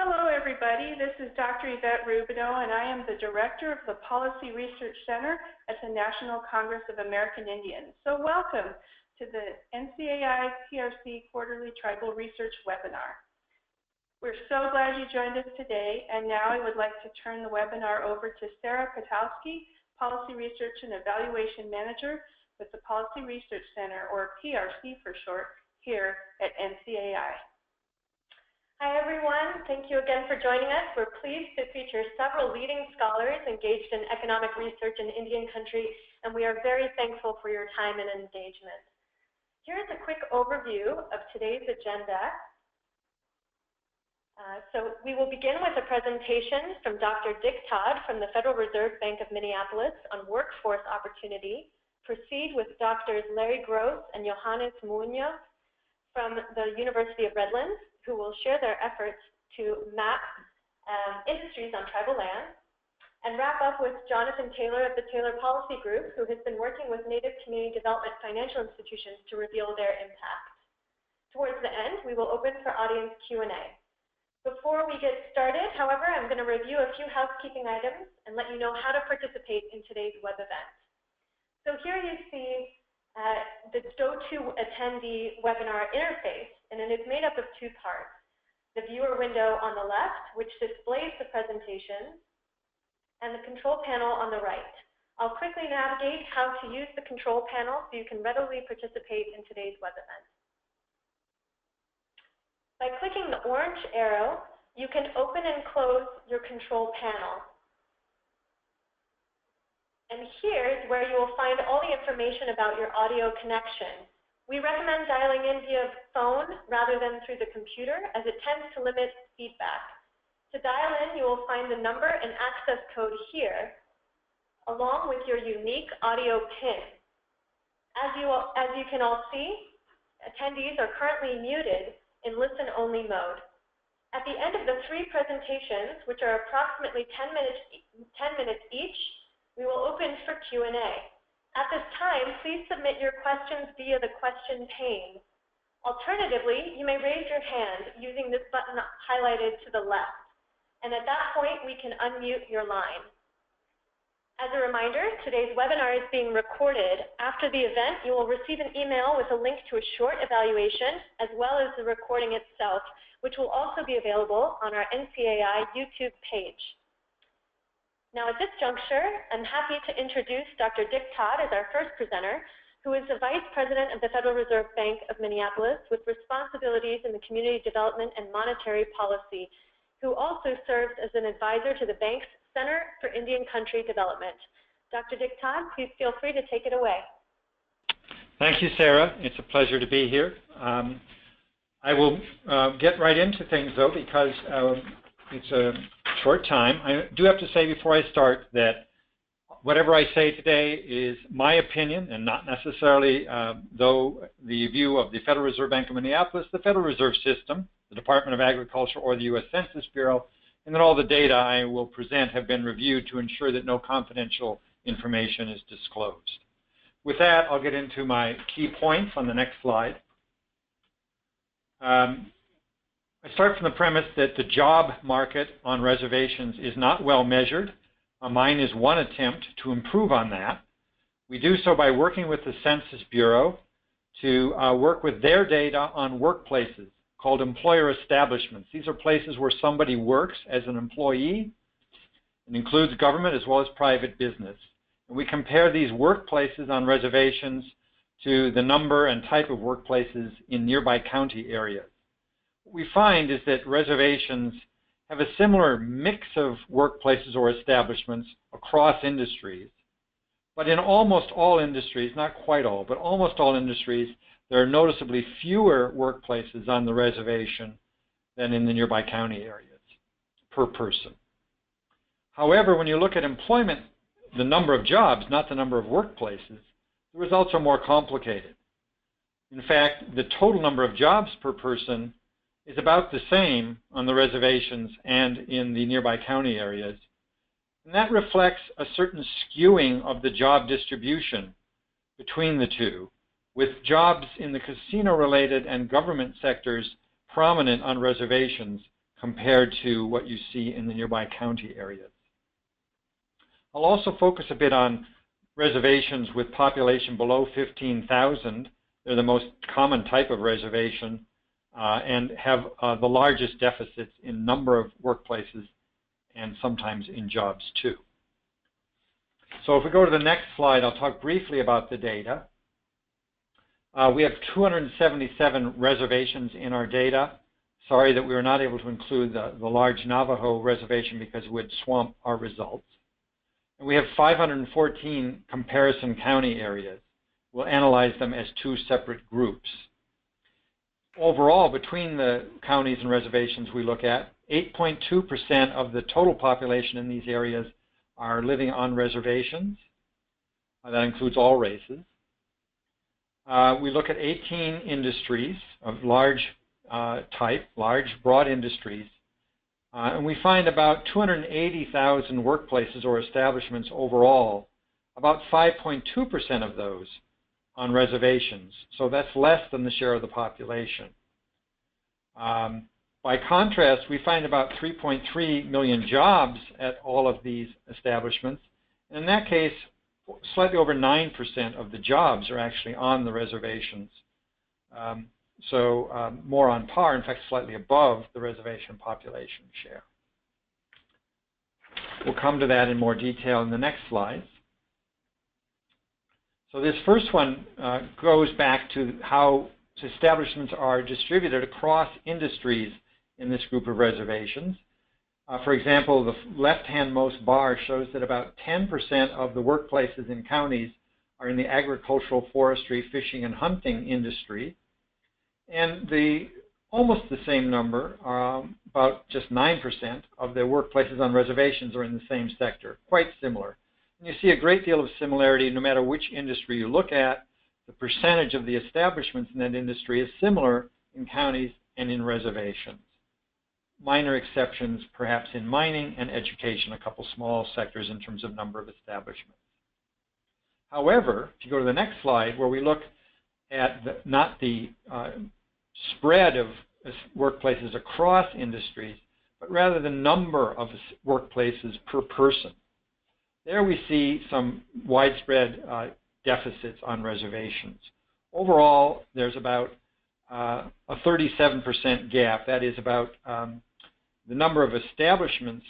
Hello, everybody. This is Dr. Yvette Rubino, and I am the Director of the Policy Research Center at the National Congress of American Indians. So welcome to the NCAI PRC Quarterly Tribal Research Webinar. We're so glad you joined us today, and now I would like to turn the webinar over to Sarah Patowski, Policy Research and Evaluation Manager with the Policy Research Center, or PRC for short, here at NCAI. Hi everyone, thank you again for joining us. We're pleased to feature several leading scholars engaged in economic research in Indian country, and we are very thankful for your time and engagement. Here is a quick overview of today's agenda. So we will begin with a presentation from Dr. Dick Todd from the Federal Reserve Bank of Minneapolis on workforce opportunity, proceed with Drs. Larry Gross and Johannes Moenius from the University of Redlands, who will share their efforts to map industries on tribal land, and wrap up with Jonathan Taylor of the Taylor Policy Group, who has been working with Native Community Development financial institutions to reveal their impact. Towards the end, we will open for audience Q&A. Before we get started, however, I'm going to review a few housekeeping items and let you know how to participate in today's web event. So here you see the GoToAttendee webinar interface, and it is made up of two parts. The viewer window on the left, which displays the presentation, and the control panel on the right. I'll quickly navigate how to use the control panel so you can readily participate in today's web event. By clicking the orange arrow, you can open and close your control panel. And here is where you will find all the information about your audio connection. We recommend dialing in via phone rather than through the computer, as it tends to limit feedback. To dial in, you will find the number and access code here, along with your unique audio PIN. As you can all see, attendees are currently muted in listen-only mode. At the end of the three presentations, which are approximately 10 minutes each, we will open for Q&A. At this time, please submit your questions via the question pane. Alternatively, you may raise your hand using this button highlighted to the left, and at that point, we can unmute your line. As a reminder, today's webinar is being recorded. After the event, you will receive an email with a link to a short evaluation, as well as the recording itself, which will also be available on our NCAI YouTube page. Now at this juncture, I'm happy to introduce Dr. Dick Todd as our first presenter, who is the Vice President of the Federal Reserve Bank of Minneapolis with responsibilities in the community development and monetary policy, who also serves as an advisor to the bank's Center for Indian Country Development. Dr. Dick Todd, please feel free to take it away. Thank you, Sarah. It's a pleasure to be here. I will get right into things, though, because it's a short time. I do have to say before I start that whatever I say today is my opinion and not necessarily though the view of the Federal Reserve Bank of Minneapolis, the Federal Reserve System, the Department of Agriculture, or the U.S. Census Bureau, and that all the data I will present have been reviewed to ensure that no confidential information is disclosed. With that, I'll get into my key points on the next slide. I start from the premise that the job market on reservations is not well measured. Mine is one attempt to improve on that. We do so by working with the Census Bureau to work with their data on workplaces called employer establishments. These are places where somebody works as an employee. It includes government as well as private business. And we compare these workplaces on reservations to the number and type of workplaces in nearby county areas. What we find is that reservations have a similar mix of workplaces or establishments across industries. But in almost all industries, not quite all, but almost all industries, there are noticeably fewer workplaces on the reservation than in the nearby county areas per person. However, when you look at employment, the number of jobs, not the number of workplaces, the results are more complicated. In fact, the total number of jobs per person is about the same on the reservations and in the nearby county areas. And that reflects a certain skewing of the job distribution between the two, with jobs in the casino-related and government sectors prominent on reservations compared to what you see in the nearby county areas. I'll also focus a bit on reservations with population below 15,000. They're the most common type of reservation and have the largest deficits in number of workplaces and sometimes in jobs too. So if we go to the next slide, I'll talk briefly about the data. We have 277 reservations in our data. Sorry that we were not able to include the large Navajo reservation because it would swamp our results. And we have 514 comparison county areas. We'll analyze them as two separate groups. Overall, between the counties and reservations we look at, 8.2% of the total population in these areas are living on reservations. That includes all races. We look at 18 industries of large type, large, broad industries, and we find about 280,000 workplaces or establishments overall, about 5.2% of those on reservations. So that's less than the share of the population. By contrast, we find about 3.3 million jobs at all of these establishments. And in that case, slightly over 9% of the jobs are actually on the reservations. So more on par, in fact, slightly above the reservation population share. We'll come to that in more detail in the next slides. So this first one goes back to how establishments are distributed across industries in this group of reservations. For example, the left-hand-most bar shows that about 10% of the workplaces in counties are in the agricultural, forestry, fishing, and hunting industry. And almost the same number, about just 9% of the workplaces on reservations are in the same sector, quite similar. And you see a great deal of similarity no matter which industry you look at. The percentage of the establishments in that industry is similar in counties and in reservations. Minor exceptions perhaps in mining and education, a couple small sectors in terms of number of establishments. However, if you go to the next slide where we look at not the spread of workplaces across industries, but rather the number of workplaces per person. There we see some widespread deficits on reservations. Overall, there's about a 37% gap. That is about the number of establishments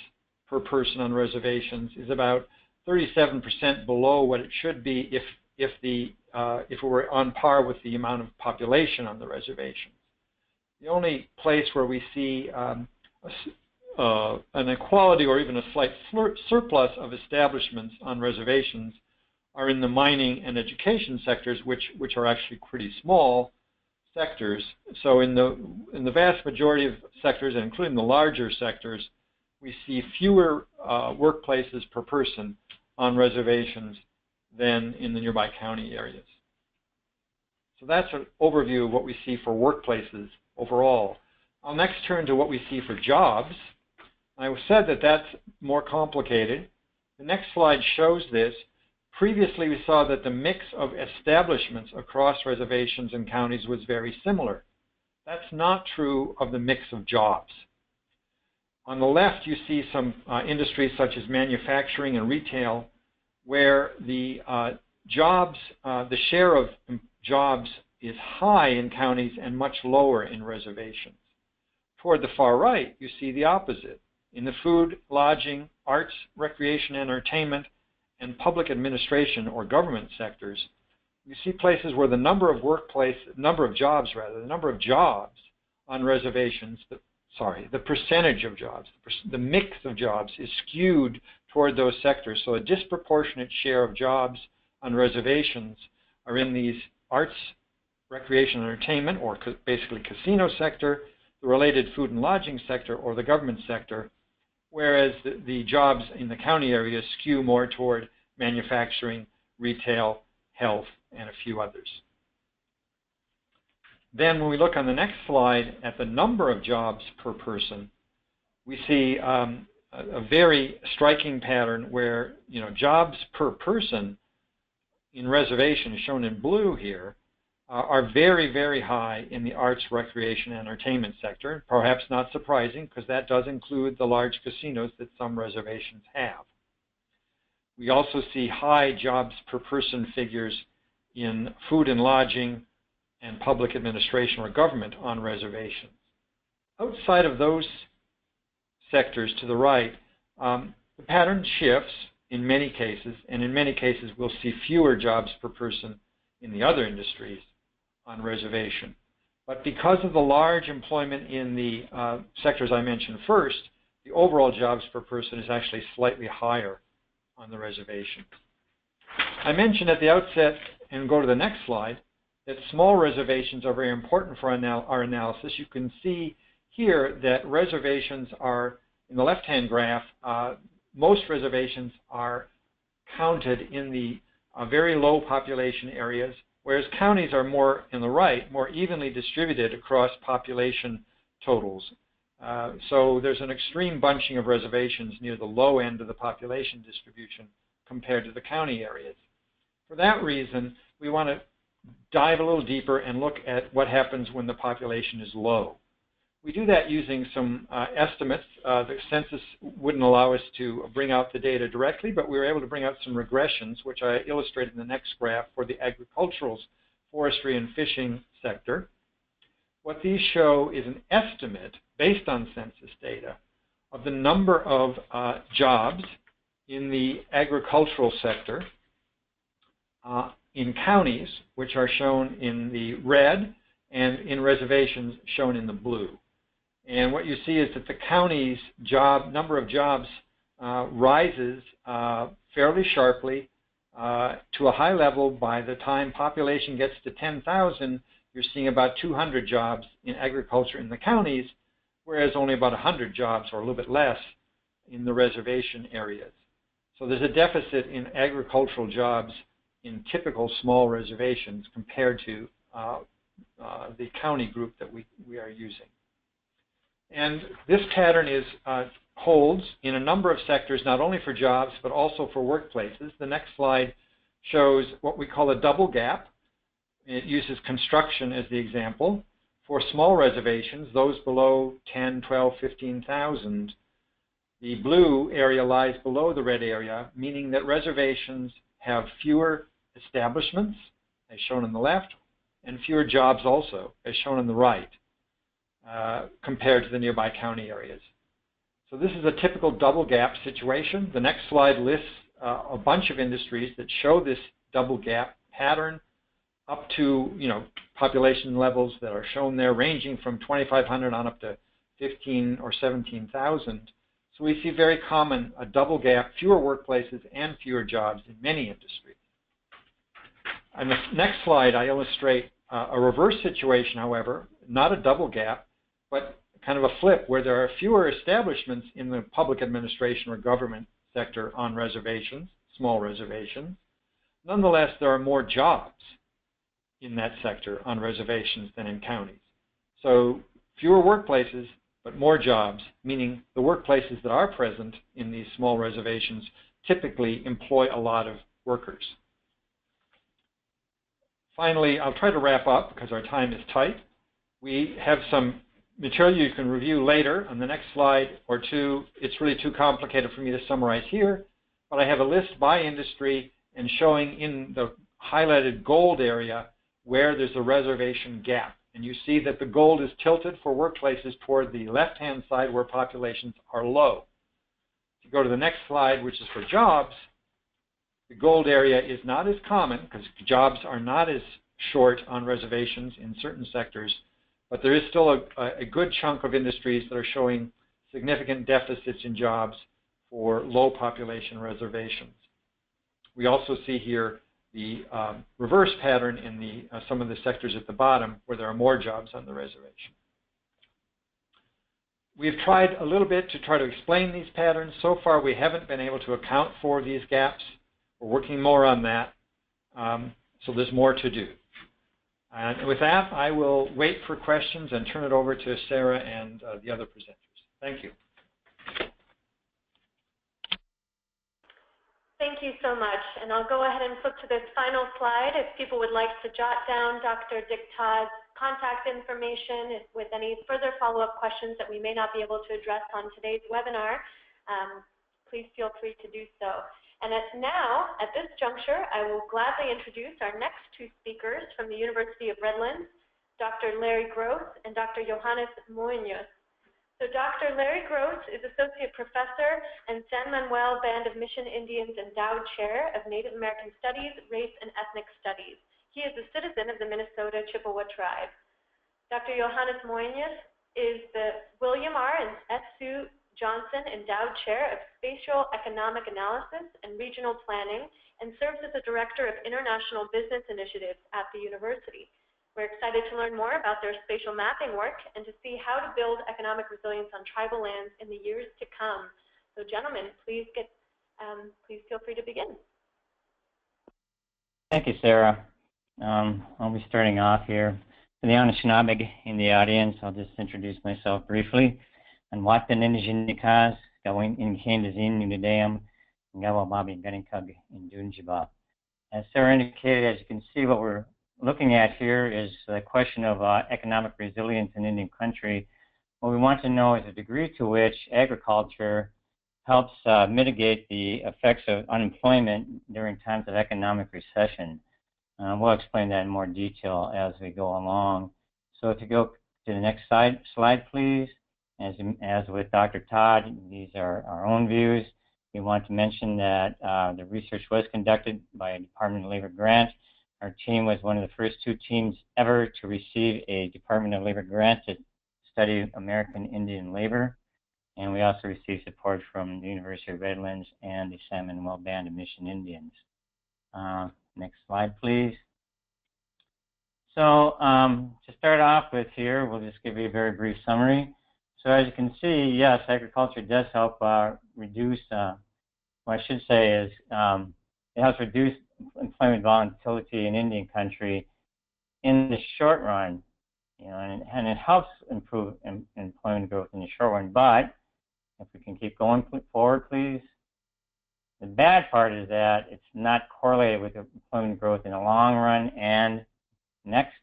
per person on reservations is about 37% below what it should be if it were on par with the amount of population on the reservations. The only place where we see an equality or even a slight surplus of establishments on reservations are in the mining and education sectors, which are actually pretty small sectors. So in the vast majority of sectors, including the larger sectors, we see fewer workplaces per person on reservations than in the nearby county areas. So that's an overview of what we see for workplaces overall. I'll next turn to what we see for jobs. I said that that's more complicated. The next slide shows this. Previously, we saw that the mix of establishments across reservations and counties was very similar. That's not true of the mix of jobs. On the left, you see some industries such as manufacturing and retail, where the the share of jobs is high in counties and much lower in reservations. Toward the far right, you see the opposite. In the food, lodging, arts, recreation, entertainment, and public administration or government sectors, you see places where the number of jobs on reservations, the percentage of jobs, the mix of jobs is skewed toward those sectors. So a disproportionate share of jobs on reservations are in these arts, recreation, and entertainment, or basically casino sector, the related food and lodging sector, or the government sector, whereas the jobs in the county areas skew more toward manufacturing, retail, health, and a few others. Then when we look on the next slide at the number of jobs per person, we see a very striking pattern where jobs per person in reservation, shown in blue here, are very, very high in the arts, recreation, and entertainment sector. Perhaps not surprising, because that does include the large casinos that some reservations have. We also see high jobs per person figures in food and lodging and public administration or government on reservations. Outside of those sectors to the right, the pattern shifts in many cases, and in many cases we'll see fewer jobs per person in the other industries on reservation. But because of the large employment in the sectors I mentioned first, the overall jobs per person is actually slightly higher on the reservation. I mentioned at the outset, and go to the next slide, that small reservations are very important for our analysis. You can see here that reservations are, in the left-hand graph, most reservations are counted in the very low population areas, whereas counties are more in the right, more evenly distributed across population totals. So there's an extreme bunching of reservations near the low end of the population distribution compared to the county areas. For that reason, we want to dive a little deeper and look at what happens when the population is low. We do that using some estimates. The census wouldn't allow us to bring out the data directly, but we were able to bring out some regressions, which I illustrate in the next graph for the agricultural, forestry, and fishing sector. What these show is an estimate based on census data of the number of jobs in the agricultural sector in counties, which are shown in the red, and in reservations shown in the blue. And what you see is that the county's number of jobs rises fairly sharply to a high level. By the time population gets to 10,000, you're seeing about 200 jobs in agriculture in the counties, whereas only about 100 jobs, or a little bit less, in the reservation areas. So there's a deficit in agricultural jobs in typical small reservations compared to the county group that we are using. And this pattern holds in a number of sectors, not only for jobs, but also for workplaces. The next slide shows what we call a double gap. It uses construction as the example. For small reservations, those below 10, 12, 15,000, the blue area lies below the red area, meaning that reservations have fewer establishments, as shown on the left, and fewer jobs also, as shown on the right, compared to the nearby county areas. So this is a typical double gap situation. The next slide lists a bunch of industries that show this double gap pattern up to population levels that are shown there, ranging from 2,500 on up to 15 or 17,000. So we see very common a double gap, fewer workplaces and fewer jobs in many industries. On the next slide, I illustrate a reverse situation, however, not a double gap, but kind of a flip, where there are fewer establishments in the public administration or government sector on reservations, small reservations. Nonetheless, there are more jobs in that sector on reservations than in counties. So fewer workplaces, but more jobs, meaning the workplaces that are present in these small reservations typically employ a lot of workers. Finally, I'll try to wrap up because our time is tight. We have some material you can review later on the next slide or two. It's really too complicated for me to summarize here, but I have a list by industry and showing in the highlighted gold area where there's a reservation gap. And you see that the gold is tilted for workplaces toward the left-hand side where populations are low. If you go to the next slide, which is for jobs, the gold area is not as common because jobs are not as short on reservations in certain sectors, but there is still a good chunk of industries that are showing significant deficits in jobs for low population reservations. We also see here the reverse pattern in some of the sectors at the bottom where there are more jobs on the reservation. We've tried a little bit to try to explain these patterns. So far, we haven't been able to account for these gaps. We're working more on that, so there's more to do. And with that, I will wait for questions and turn it over to Sarah and the other presenters. Thank you. Thank you so much. And I'll go ahead and flip to this final slide. If people would like to jot down Dr. Dick Todd's contact information with any further follow-up questions that we may not be able to address on today's webinar, please feel free to do so. And now, at this juncture, I will gladly introduce our next two speakers from the University of Redlands, Dr. Larry Gross and Dr. Johannes Moenius. So Dr. Larry Gross is Associate Professor and San Manuel Band of Mission Indians Endowed Chair of Native American Studies, Race and Ethnic Studies. He is a citizen of the Minnesota Chippewa tribe. Dr. Johannes Moenius is the William R. and S. Sue Johnson Endowed Chair of Spatial Economic Analysis and Regional Planning and serves as the Director of International Business Initiatives at the university. We're excited to learn more about their spatial mapping work and to see how to build economic resilience on tribal lands in the years to come. So gentlemen, please feel free to begin. Thank you, Sarah. I'll be starting off here. For the Anishinaabe in the audience, I'll just introduce myself briefly. And Watan Injinikas, Gawin Inkandazin Nudayam, Gawa Babi Ganikug in Dunjiba. As Sarah indicated, as you can see, what we're looking at here is the question of economic resilience in Indian country. What we want to know is the degree to which agriculture helps mitigate the effects of unemployment during times of economic recession. We'll explain that in more detail as we go along. So if you go to the next slide, please. As with Dr. Todd, these are our own views. We want to mention that the research was conducted by a Department of Labor grant. Our team was one of the first two teams ever to receive a Department of Labor grant to study American Indian labor. And we also received support from the University of Redlands and the San Manuel Band of Mission Indians. Next slide, please. So to start off with here, we'll just give you a very brief summary. So as you can see, yes, agriculture does help reduce, what I should say is it helps reduce employment volatility in Indian country in the short run, you know, and it helps improve employment growth in the short run. But if we can keep going forward, please. The bad part is that it's not correlated with employment growth in the long run. And next,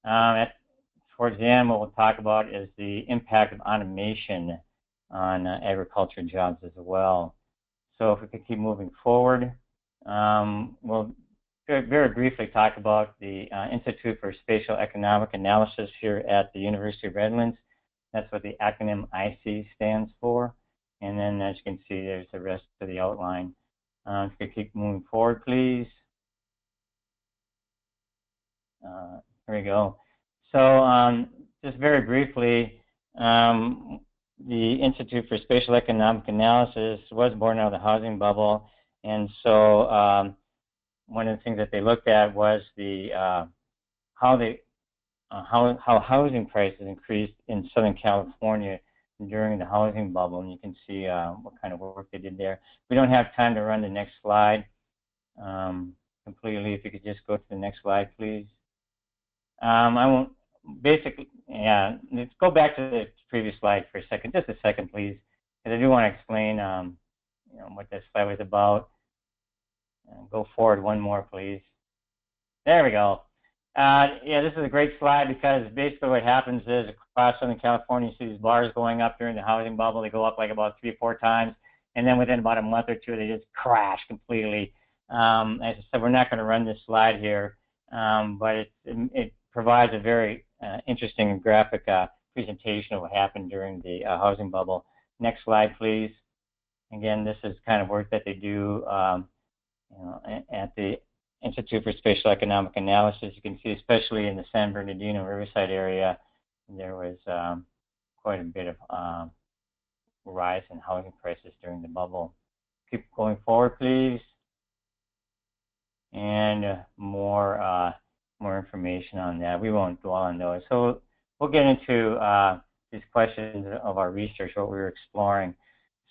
towards the end, what we'll talk about is the impact of automation on agriculture jobs as well. So if we could keep moving forward, we'll very briefly talk about the Institute for Spatial Economic Analysis here at the University of Redlands. That's what the acronym IC stands for. And then, as you can see, there's the rest of the outline. If we could keep moving forward, please. Here we go. So just very briefly, the Institute for Spatial Economic Analysis was born out of the housing bubble. And so one of the things that they looked at was the how housing prices increased in Southern California during the housing bubble, and you can see what kind of work they did there. We don't have time to run the next slide completely. If you could just go to the next slide, please. I won't. Basically, yeah. Let's go back to the previous slide for a second, just a second, please, because I do want to explain, you know, what this slide was about. Go forward one more, please. There we go. Yeah, this is a great slide because basically what happens is across Southern California, you see these bars going up during the housing bubble. They go up like about 3 or 4 times, and then within about a month or two, they just crash completely. As I said, we're not going to run this slide here, but it provides a very interesting and graphic presentation of what happened during the housing bubble. Next slide, please. Again, this is kind of work that they do you know, at the Institute for Spatial Economic Analysis. You can see, especially in the San Bernardino Riverside area, there was quite a bit of rise in housing prices during the bubble. Keep going forward, please. And more information on that. We won't dwell on those. So we'll get into these questions of our research, what we were exploring.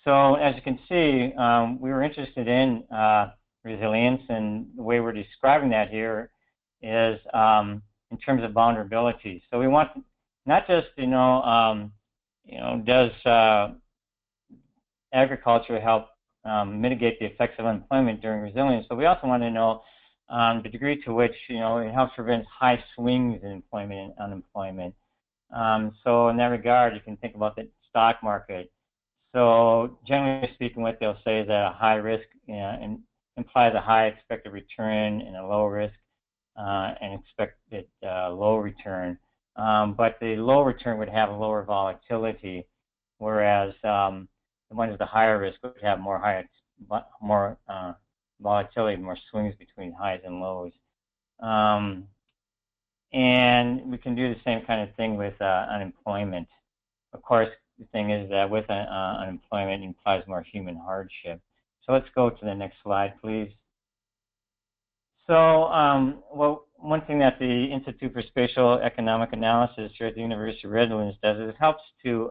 So as you can see, we were interested in resilience, and the way we're describing that here is in terms of vulnerability. So we want not just, does agriculture help mitigate the effects of unemployment during resilience. So we also want to know the degree to which, it helps prevent high swings in employment and unemployment. So in that regard, you can think about the stock market. So generally speaking, what they'll say is that a high risk implies a high expected return and a low risk and expected low return. But the low return would have a lower volatility, whereas the ones with the higher risk would have more volatility, more swings between highs and lows. And we can do the same kind of thing with unemployment. Of course, the thing is that with unemployment, it implies more human hardship. So let's go to the next slide, please. So, well, one thing that the Institute for Spatial Economic Analysis here at the University of Redlands does is it helps to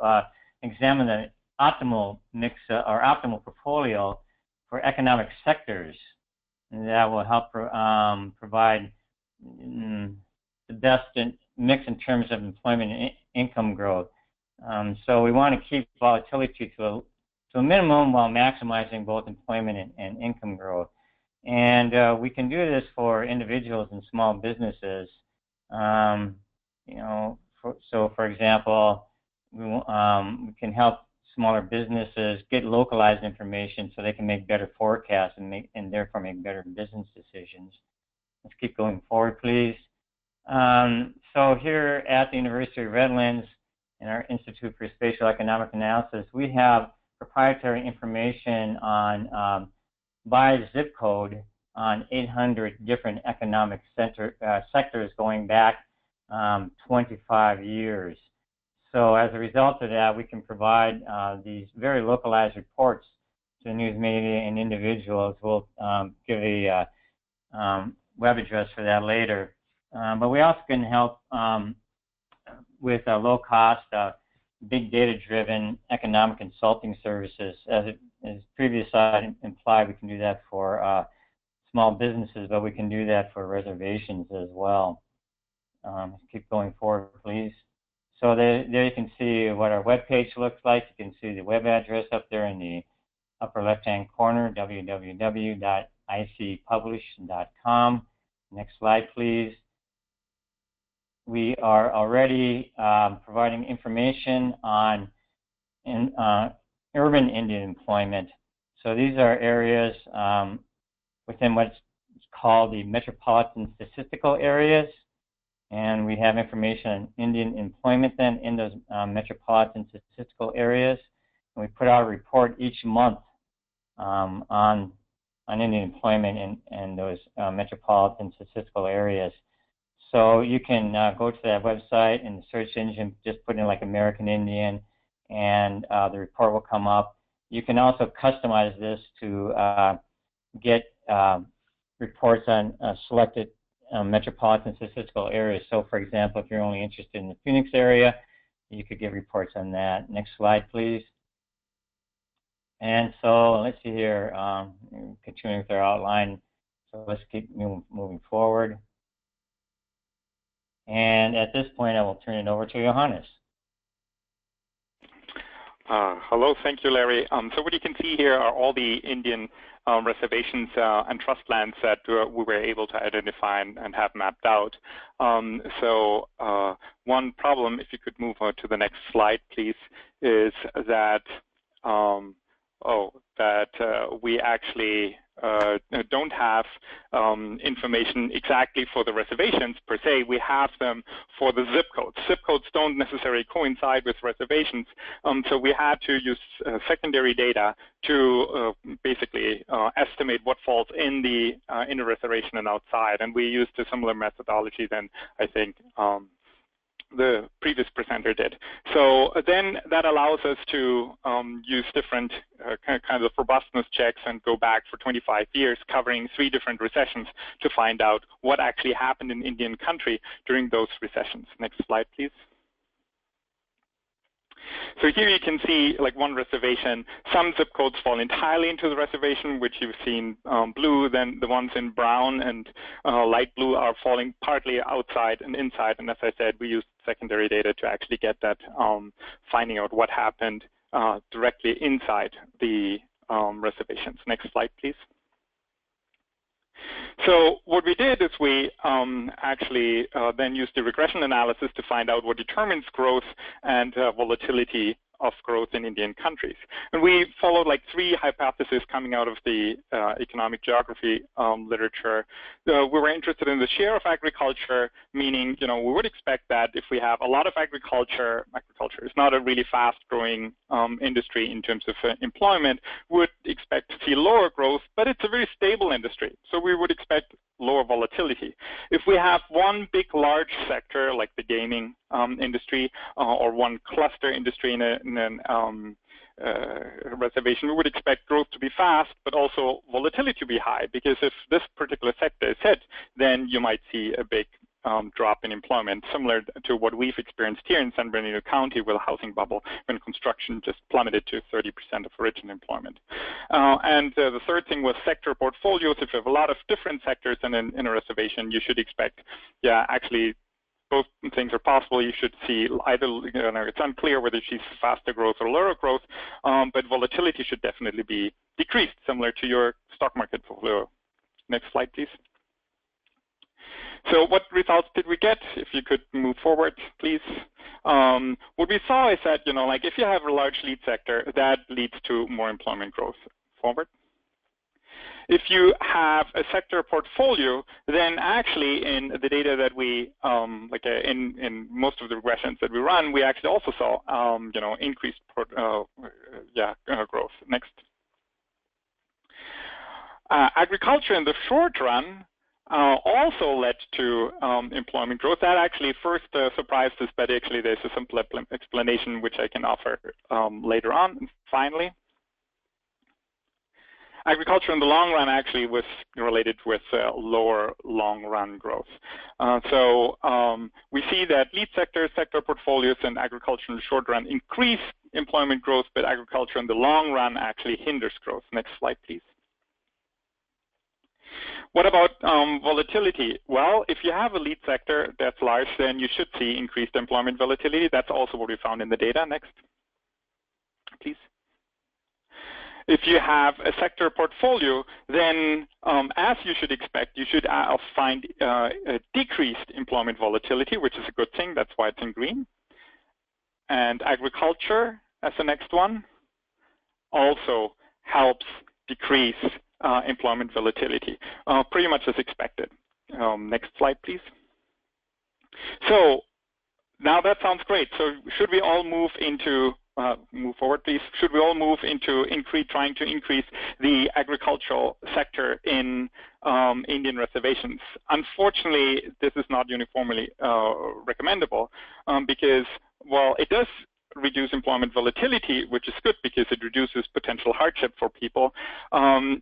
examine the optimal mix or optimal portfolio for economic sectors, and that will help provide the best mix in terms of employment and income growth. So we want to keep volatility to a minimum while maximizing both employment and income growth. And we can do this for individuals and small businesses. So for example, we can help smaller businesses get localized information so they can make better forecasts and therefore make better business decisions. Let's keep going forward, please. So here at the University of Redlands, in our Institute for Spatial Economic Analysis, we have proprietary information on by zip code on 800 different economic sectors going back 25 years. So as a result of that, we can provide these very localized reports to the news media and individuals. We'll give a web address for that later. But we also can help with low-cost, big data-driven economic consulting services. As previous slide implied, we can do that for small businesses, but we can do that for reservations as well. Let's keep going forward, please. So there you can see what our web page looks like. You can see the web address up there in the upper left-hand corner, www.icpublish.com. Next slide, please. We are already providing information on urban Indian employment. So these are areas within what's called the metropolitan statistical areas. And we have information on Indian employment then in those metropolitan statistical areas. And we put out a report each month on Indian employment in those metropolitan statistical areas. So you can go to that website and the search engine, just put in like American Indian, and the report will come up. You can also customize this to get reports on selected metropolitan statistical areas. So for example, if you're only interested in the Phoenix area, you could get reports on that. Next slide, please. And so let's see here, continuing with our outline. So let's keep moving forward. And at this point, I will turn it over to Johannes. Hello, thank you, Larry. So what you can see here are all the Indian reservations and trust lands that we were able to identify and have mapped out. So one problem, if you could move on to the next slide, please, is that we actually don't have information exactly for the reservations per se. We have them for the zip codes. Zip codes don't necessarily coincide with reservations, so we had to use secondary data to basically estimate what falls in the reservation and outside. And we used a similar methodology than I think the previous presenter did. So then that allows us to use different kinds of robustness checks and go back for 25 years, covering 3 different recessions to find out what actually happened in Indian country during those recessions. Next slide, please. So here you can see like one reservation. Some zip codes fall entirely into the reservation, which you've seen blue. Then the ones in brown and light blue are falling partly outside and inside. And as I said, we used secondary data to actually get that, finding out what happened directly inside the reservations. Next slide, please. So what we did is we actually then used the regression analysis to find out what determines growth and volatility of growth in Indian countries. And we followed like 3 hypotheses coming out of the economic geography literature. We were interested in the share of agriculture, meaning, we would expect that if we have a lot of agriculture is not a really fast-growing industry in terms of employment, would expect to see lower growth, but it's a very stable industry. So we would expect lower volatility. If we have one big large sector like the gaming industry or one cluster industry in a reservation, we would expect growth to be fast, but also volatility to be high, because if this particular sector is hit, then you might see a big drop in employment, similar to what we've experienced here in San Bernardino County with a housing bubble when construction just plummeted to 30% of original employment. And the third thing was sector portfolios. If you have a lot of different sectors in a reservation, you should expect, actually, both things are possible. You should see either, it's unclear whether you see faster growth or lower growth, but volatility should definitely be decreased, similar to your stock market portfolio. Next slide, please. So what results did we get? If you could move forward, please. What we saw is that, if you have a large lead sector, that leads to more employment growth. Forward. If you have a sector portfolio, then actually in the data that we, in most of the regressions that we run, we actually also saw, increased growth. Next. Agriculture in the short run also led to employment growth. That actually first surprised us, but actually there's a simple explanation which I can offer later on. And finally, agriculture in the long run actually was related with lower long-run growth. So we see that lead sector portfolios, and agriculture in the short run increase employment growth, but agriculture in the long run actually hinders growth. Next slide, please. What about volatility? Well, if you have a lead sector that's large, then you should see increased employment volatility. That's also what we found in the data. Next, please. If you have a sector portfolio, then as you should expect, you should find a decreased employment volatility, which is a good thing. That's why it's in green. And agriculture, as the next one, also helps decrease employment volatility, pretty much as expected. Next slide, please. So now that sounds great. So should we all move into, move forward, please. Should we all move into trying to increase the agricultural sector in Indian reservations? Unfortunately, this is not uniformly recommendable because, well, it does reduce employment volatility, which is good because it reduces potential hardship for people.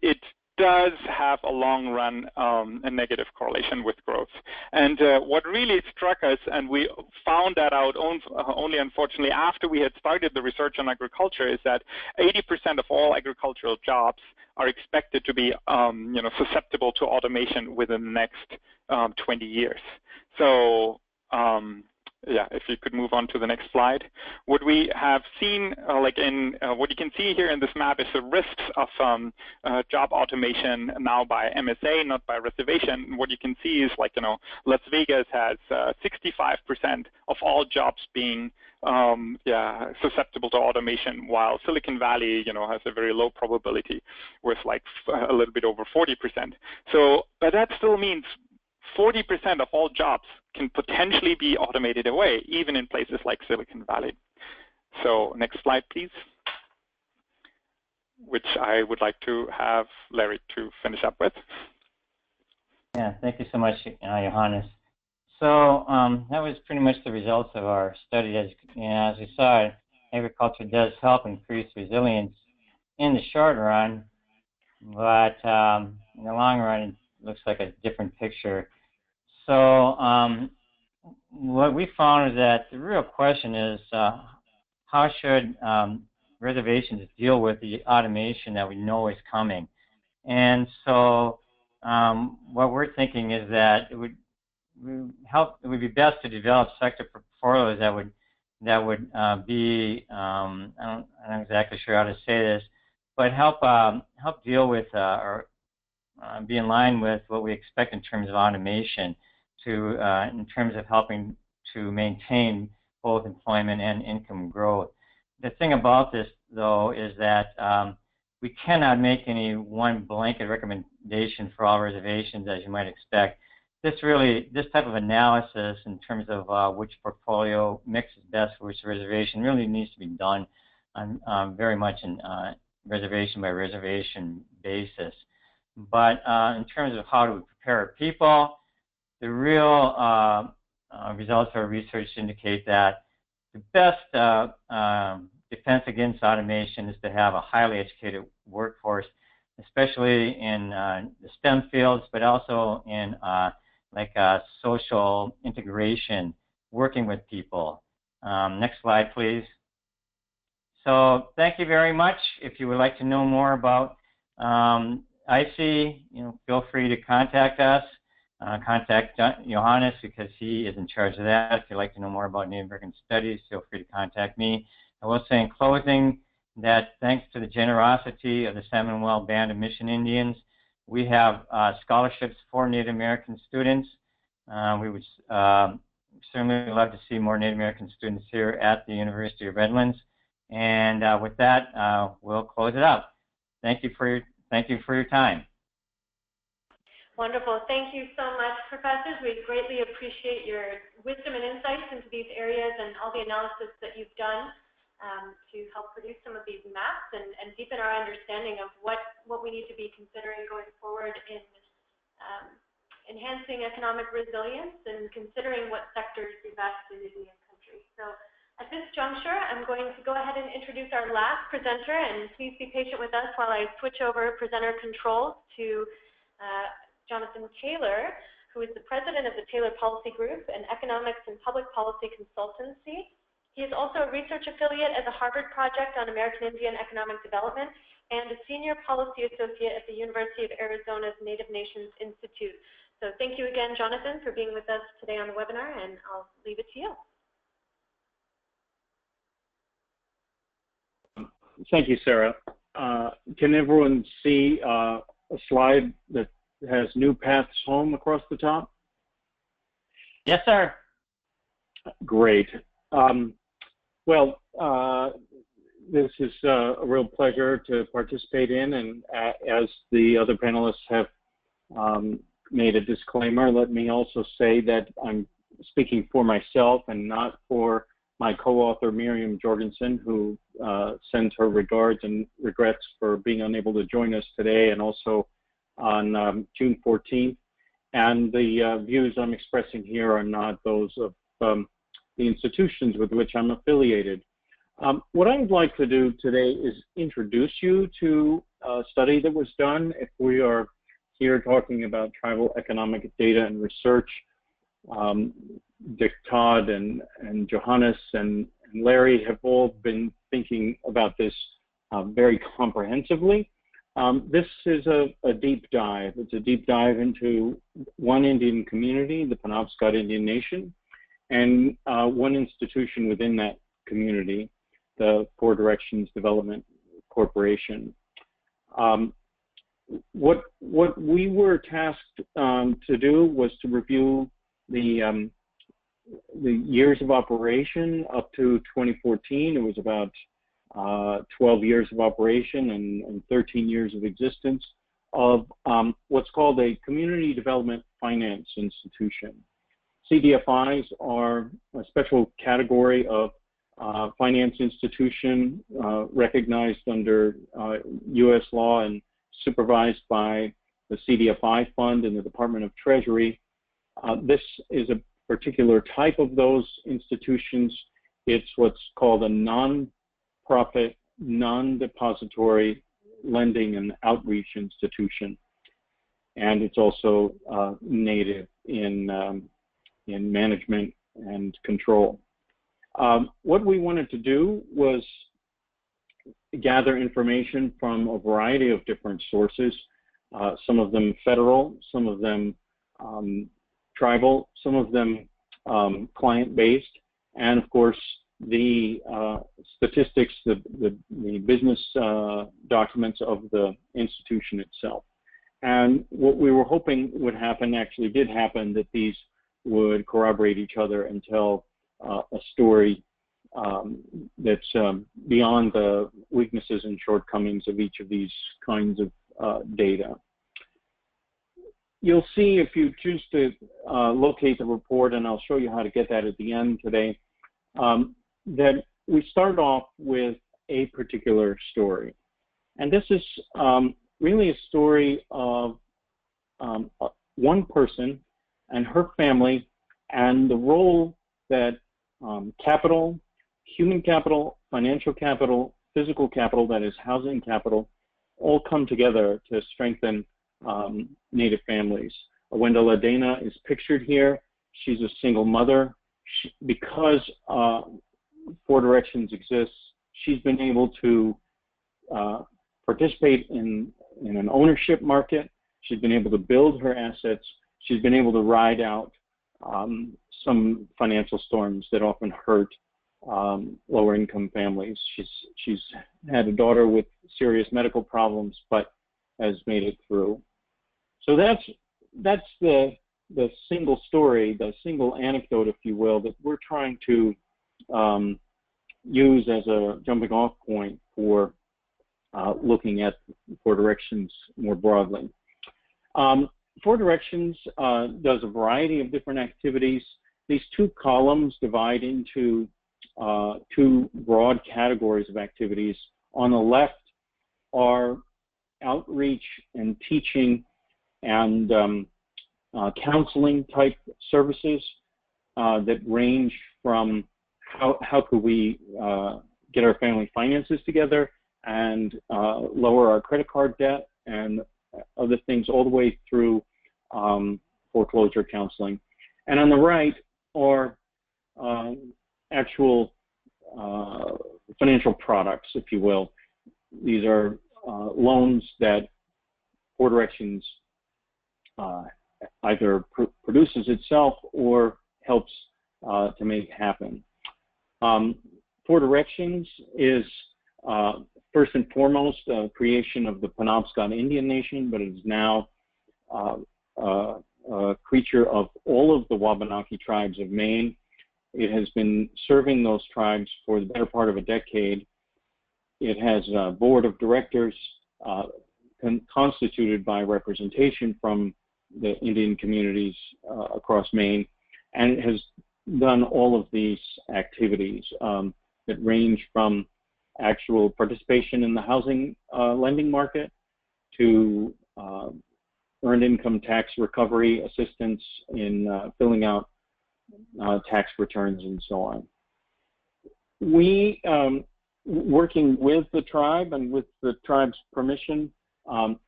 It does have a long run a negative correlation with growth. And what really struck us, and we found that out only unfortunately after we had started the research on agriculture, is that 80% of all agricultural jobs are expected to be susceptible to automation within the next 20 years. So if you could move on to the next slide. What we have seen, what you can see here in this map is the risks of job automation now by MSA, not by reservation. What you can see is Las Vegas has 65% of all jobs being susceptible to automation, while Silicon Valley, has a very low probability with a little bit over 40%. So, but that still means 40% of all jobs can potentially be automated away, even in places like Silicon Valley. So next slide, please, which I would like to have Larry to finish up with. Yeah, thank you so much, Johannes. So that was pretty much the results of our study. As we saw, agriculture does help increase resilience in the short run, but in the long run, it looks like a different picture. So what we found is that the real question is how should reservations deal with the automation that we know is coming? And so what we're thinking is that it would be best to develop sector portfolios that would be I'm not exactly sure how to say this, but help deal with or be in line with what we expect in terms of automation in terms of helping to maintain both employment and income growth. The thing about this, though, is that we cannot make any one blanket recommendation for all reservations, as you might expect. This type of analysis in terms of which portfolio mix is best for which reservation really needs to be done on very much in reservation by reservation basis. But in terms of how do we prepare our people, the real results of our research indicate that the best defense against automation is to have a highly educated workforce, especially in the STEM fields, but also in social integration, working with people. Next slide, please. So thank you very much. If you would like to know more about IC, feel free to contact us. Contact Johannes because he is in charge of that. If you'd like to know more about Native American Studies, feel free to contact me. I will say in closing that thanks to the generosity of the Salmon Well Band of Mission Indians, we have scholarships for Native American students. We would certainly love to see more Native American students here at the University of Redlands. And with that, we'll close it out. Thank you for your time. Wonderful. Thank you so much, professors. We greatly appreciate your wisdom and insights into these areas and all the analysis that you've done to help produce some of these maps and deepen our understanding of what we need to be considering going forward in enhancing economic resilience and considering what sectors be best in Indian country. So at this juncture, I'm going to go ahead and introduce our last presenter, and please be patient with us while I switch over presenter controls to Jonathan Taylor, who is the president of the Taylor Policy Group, an economics and public policy consultancy. He is also a research affiliate at the Harvard Project on American Indian Economic Development and a senior policy associate at the University of Arizona's Native Nations Institute. So thank you again, Jonathan, for being with us today on the webinar, and I'll leave it to you. Thank you, Sarah. Can everyone see a slide that has New Paths Home across the top? Yes, sir. Great. Well, this is a real pleasure to participate in, and as the other panelists have made a disclaimer, let me also say that I'm speaking for myself and not for my co-author Miriam Jorgensen, who sends her regards and regrets for being unable to join us today and also on June 14th. And the views I'm expressing here are not those of the institutions with which I'm affiliated. What I would like to do today is introduce you to a study that was done. If we are here talking about tribal economic data and research, Dick Todd and Johannes and Larry have all been thinking about this very comprehensively. This is a deep dive. It's a deep dive into one Indian community, the Penobscot Indian Nation, and one institution within that community, the Four Directions Development Corporation. What we were tasked to do was to review the years of operation up to 2014. It was about 12 years of operation and 13 years of existence of what's called a Community Development Finance Institution. CDFIs are a special category of finance institution recognized under U.S. law and supervised by the CDFI Fund and the Department of Treasury. This is a particular type of those institutions. It's what's called a non-profit, non-depository lending and outreach institution. And it's also native in management and control. What we wanted to do was gather information from a variety of different sources, some of them federal, some of them tribal, some of them client-based, and of course the statistics, the business documents of the institution itself. And what we were hoping would happen actually did happen, that these would corroborate each other and tell a story that's beyond the weaknesses and shortcomings of each of these kinds of data. You'll see, if you choose to locate the report, and I'll show you how to get that at the end today, that we start off with a particular story. And this is really a story of one person and her family, and the role that capital, human capital, financial capital, physical capital, that is housing capital, all come together to strengthen Native families. Wendell Adena is pictured here. She's a single mother. Because Four Directions exists, she's been able to participate in an ownership market. She's been able to build her assets. She's been able to ride out some financial storms that often hurt lower income families. She's had a daughter with serious medical problems, but has made it through. So that's the single story, the single anecdote, if you will, that we're trying to use as a jumping off point for looking at Four Directions more broadly. Four Directions does a variety of different activities. These two columns divide into two broad categories of activities. On the left are outreach and teaching and counseling type services that range from how could we get our family finances together and lower our credit card debt and other things, all the way through foreclosure counseling. And on the right are actual financial products, if you will. These are loans that Four Directions either produces itself or helps to make happen. Four Directions is first and foremost a creation of the Penobscot Indian Nation, but it is now a creature of all of the Wabanaki tribes of Maine. It has been serving those tribes for the better part of a decade. It has a board of directors constituted by representation from the Indian communities across Maine, and it has done all of these activities that range from actual participation in the housing lending market to earned income tax recovery assistance in filling out tax returns and so on. We, working with the tribe and with the tribe's permission,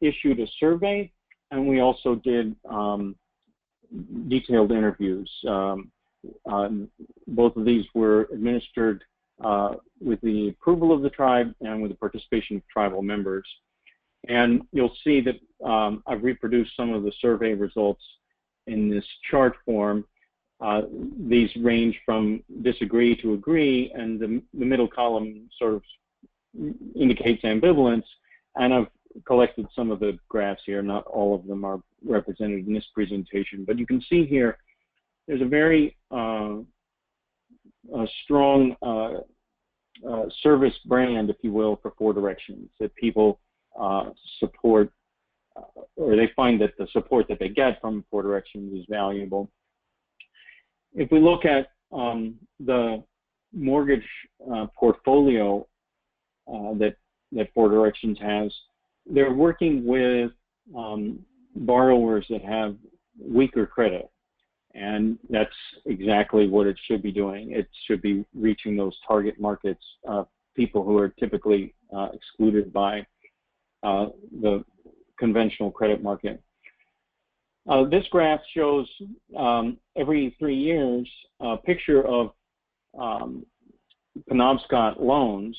issued a survey, and we also did detailed interviews. Both of these were administered with the approval of the tribe and with the participation of tribal members. And you'll see that I've reproduced some of the survey results in this chart form. These range from disagree to agree, and the middle column sort of indicates ambivalence. And I've collected some of the graphs here. Not all of them are represented in this presentation, but you can see here there's a very strong service brand, if you will, for Four Directions, that people support, or they find that the support that they get from Four Directions is valuable. If we look at the mortgage portfolio that Four Directions has, they're working with borrowers that have weaker credit, and that's exactly what it should be doing. It should be reaching those target markets, people who are typically excluded by the conventional credit market. This graph shows every 3 years a picture of Penobscot loans.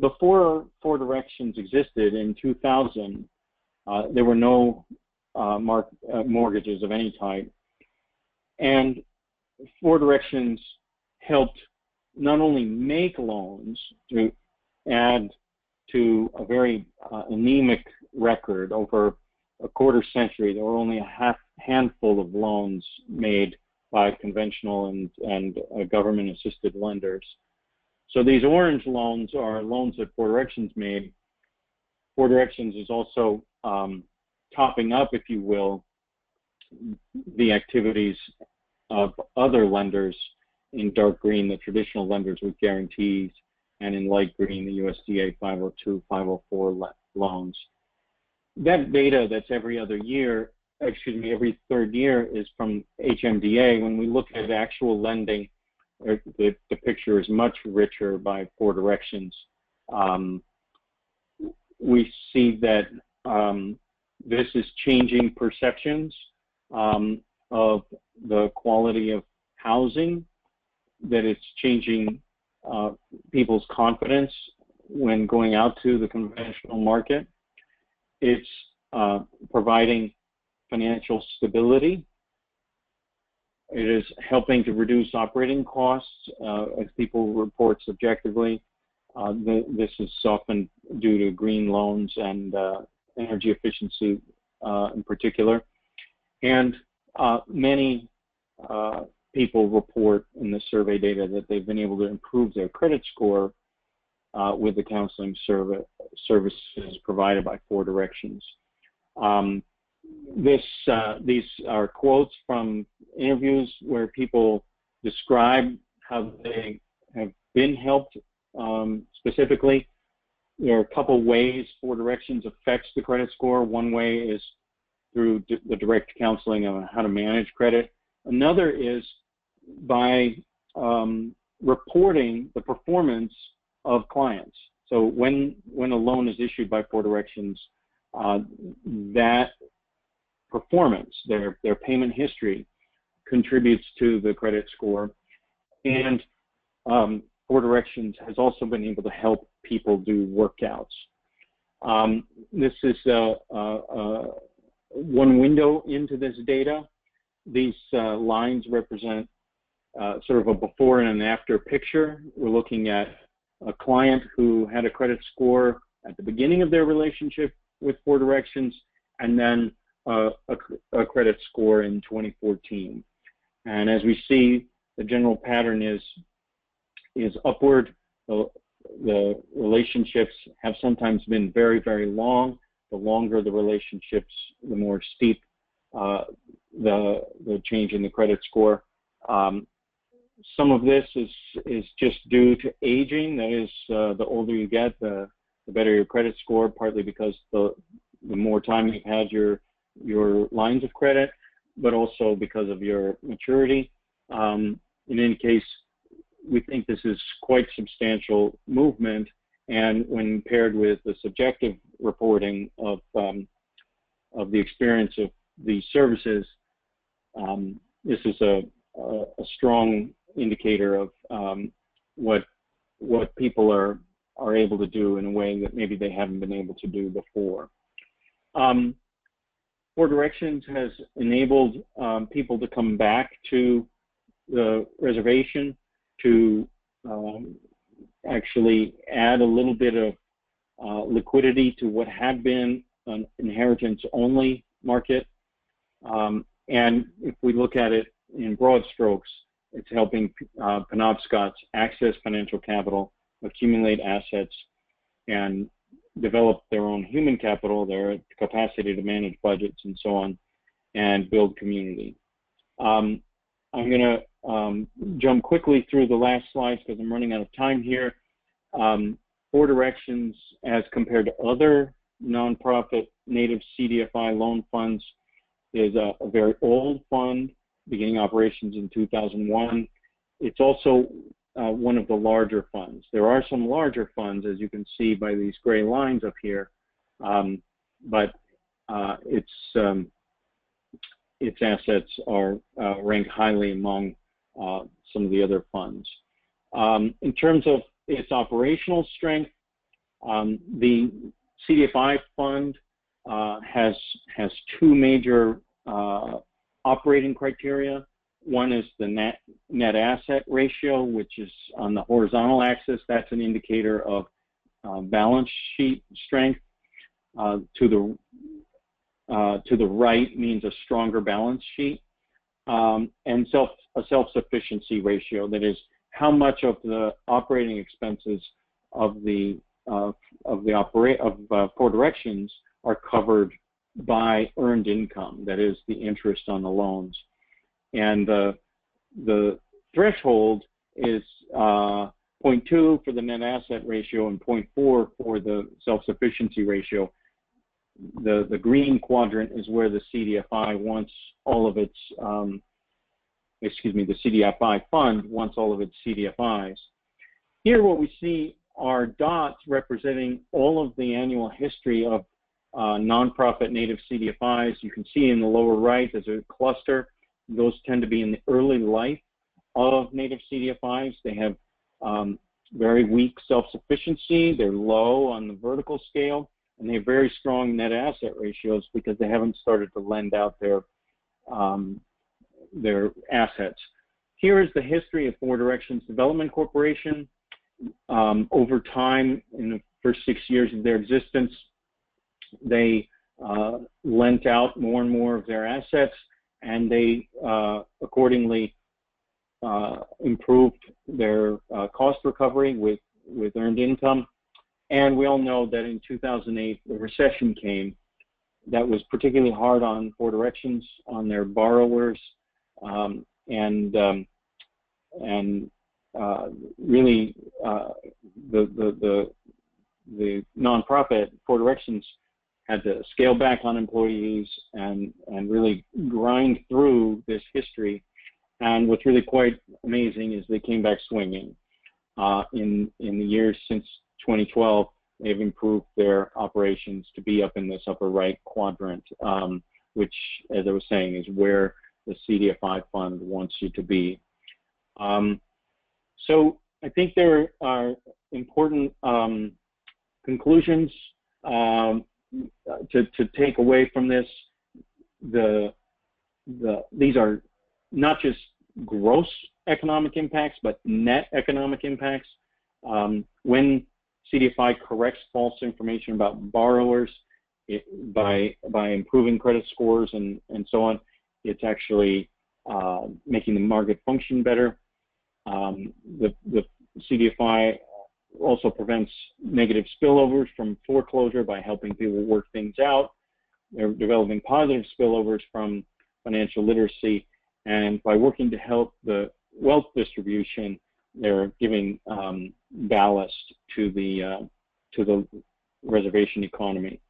Before Four Directions existed in 2000, there were no mortgages of any type. And Four Directions helped not only make loans to add to a very anemic record over a quarter century. There were only a handful of loans made by conventional and government-assisted lenders. So these orange loans are loans that Four Directions made. Four Directions is also topping up, if you will, the activities of other lenders in dark green, the traditional lenders with guarantees, and in light green, the USDA 502, 504 loans. That data that's every other year, every third year is from HMDA. When we look at actual lending, the picture is much richer by Four Directions. We see that this is changing perceptions of the quality of housing, that it's changing people's confidence when going out to the conventional market. It's providing financial stability. It is helping to reduce operating costs, as people report subjectively. This is often due to green loans and energy efficiency in particular. And many people report in the survey data that they've been able to improve their credit score with the counseling services provided by Four Directions. These are quotes from interviews where people describe how they have been helped specifically. There are a couple ways Four Directions affects the credit score. One way is through the direct counseling on how to manage credit. Another is by reporting the performance of clients. So when a loan is issued by Four Directions, that performance, their payment history, contributes to the credit score. And Four Directions has also been able to help people do workouts. This is one window into this data. These lines represent sort of a before and an after picture. We're looking at a client who had a credit score at the beginning of their relationship with Four Directions, and then a credit score in 2014. And as we see, the general pattern is upward. The relationships have sometimes been very, very long. The longer the relationships, the more steep the change in the credit score. Some of this is just due to aging. That is, the older you get, the better your credit score, partly because the more time you've had your lines of credit, but also because of your maturity. In any case, we think this is quite substantial movement, and when paired with the subjective reporting of the experience of these services, this is a strong indicator of what people are able to do in a way that maybe they haven't been able to do before. Four Directions has enabled people to come back to the reservation to actually add a little bit of liquidity to what had been an inheritance-only market. And if we look at it in broad strokes, it's helping Penobscots access financial capital, accumulate assets, and develop their own human capital, their capacity to manage budgets and so on, and build community. I'm going to jump quickly through the last slides because I'm running out of time here. Four Directions, as compared to other nonprofit native CDFI loan funds, is a very old fund, beginning operations in 2001. It's also one of the larger funds. There are some larger funds, as you can see by these gray lines up here, but its assets are ranked highly among some of the other funds. In terms of its operational strength, the CDFI fund has two major operating criteria. One is the net asset ratio, which is on the horizontal axis. That's an indicator of balance sheet strength. To the right means a stronger balance sheet, and a self-sufficiency ratio. That is, how much of the operating expenses of Four Directions are covered by earned income. That is, the interest on the loans. And the threshold is 0.2 for the net asset ratio and 0.4 for the self-sufficiency ratio. The green quadrant is where the CDFI wants all of its, the CDFI fund wants all of its CDFIs. Here what we see are dots representing all of the annual history of nonprofit native CDFIs. You can see in the lower right there's a cluster. Those tend to be in the early life of native CDFIs. They have very weak self-sufficiency. They're low on the vertical scale, and they have very strong net asset ratios because they haven't started to lend out their assets. Here is the history of Four Directions Development Corporation. Over time, in the first 6 years of their existence, they lent out more and more of their assets, and they accordingly improved their cost recovery with earned income. And we all know that in 2008, the recession came. That was particularly hard on Four Directions, on their borrowers, really the nonprofit Four Directions had to scale back on employees and really grind through this history. And what's really quite amazing is they came back swinging. In the years since 2012, they've improved their operations to be up in this upper right quadrant, which, as I was saying, is where the CDFI fund wants you to be. So I think there are important conclusions to take away from this. These are not just gross economic impacts, but net economic impacts. When CDFI corrects false information about borrowers by improving credit scores and so on, it's actually making the market function better. The CDFI also prevents negative spillovers from foreclosure by helping people work things out. They're developing positive spillovers from financial literacy, and by working to help the wealth distribution, they're giving ballast to the reservation economy.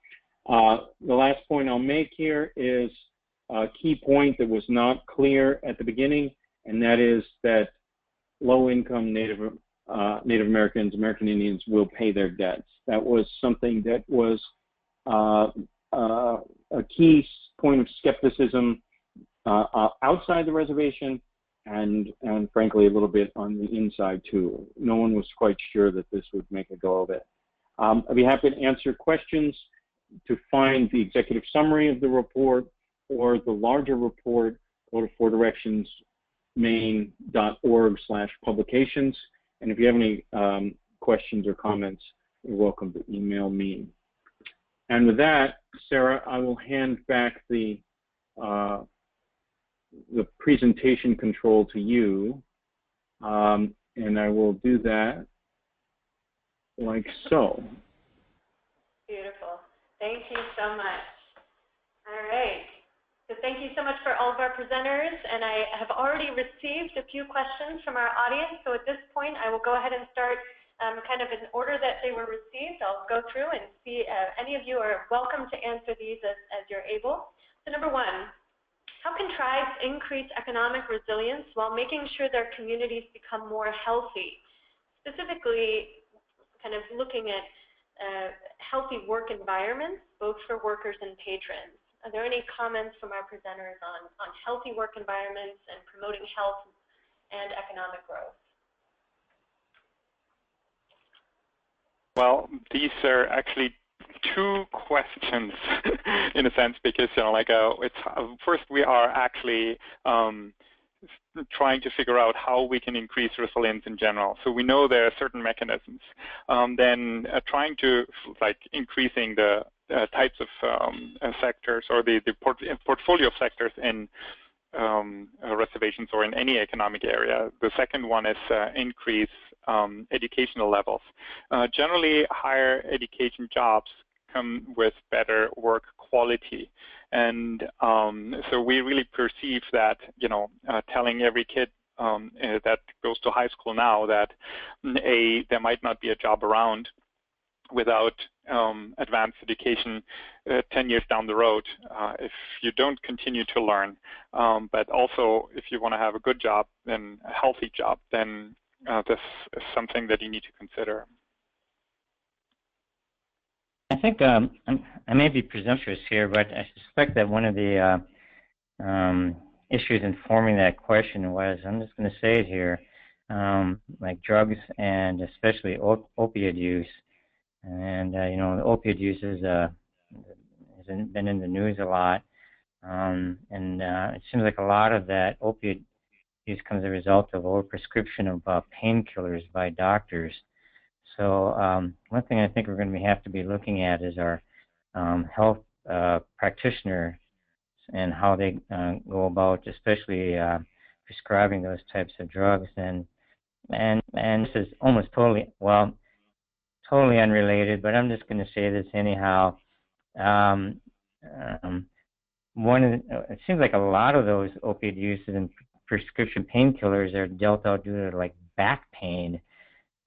The last point I'll make here is a key point that was not clear at the beginning, and that is that low-income Native Americans, American Indians, will pay their debts. That was something that was a key point of skepticism outside the reservation, and frankly a little bit on the inside too. No one was quite sure that this would make a go of it. I'd be happy to answer questions. To find the executive summary of the report or the larger report, go to fourdirectionsmaine.org/publications. And if you have any questions or comments, you're welcome to email me. And with that, Sarah, I will hand back the presentation control to you, and I will do that like so. Beautiful. Thank you so much. All right. So thank you so much for all of our presenters, and I have already received a few questions from our audience. So at this point, I will go ahead and start kind of in order that they were received. I'll go through and see any of you are welcome to answer these as you're able. So number one, how can tribes increase economic resilience while making sure their communities become more healthy? Specifically, kind of looking at healthy work environments, both for workers and patrons. Are there any comments from our presenters on healthy work environments and promoting health and economic growth? Well, these are actually two questions in a sense, because it's first we are actually trying to figure out how we can increase resilience in general. So we know there are certain mechanisms. Then trying to increasing the types of sectors or the portfolio of sectors in reservations or in any economic area. The second one is increase educational levels. Generally, higher education jobs come with better work quality. And so we really perceive that, telling every kid that goes to high school now that there might not be a job around without advanced education 10 years down the road if you don't continue to learn. But also, if you want to have a good job, then a healthy job, then this is something that you need to consider. I think I may be presumptuous here, but I suspect that one of the issues in forming that question was, I'm just going to say it here, like drugs and especially opioid use. And, the opioid use has been in the news a lot. And it seems like a lot of that opioid use comes as a result of overprescription of painkillers by doctors. So one thing I think we're going to have to be looking at is our health practitioners and how they go about, especially prescribing those types of drugs. And this is almost totally unrelated, but I'm just going to say this anyhow. It seems like a lot of those opioid uses and prescription painkillers are dealt out due to like back pain.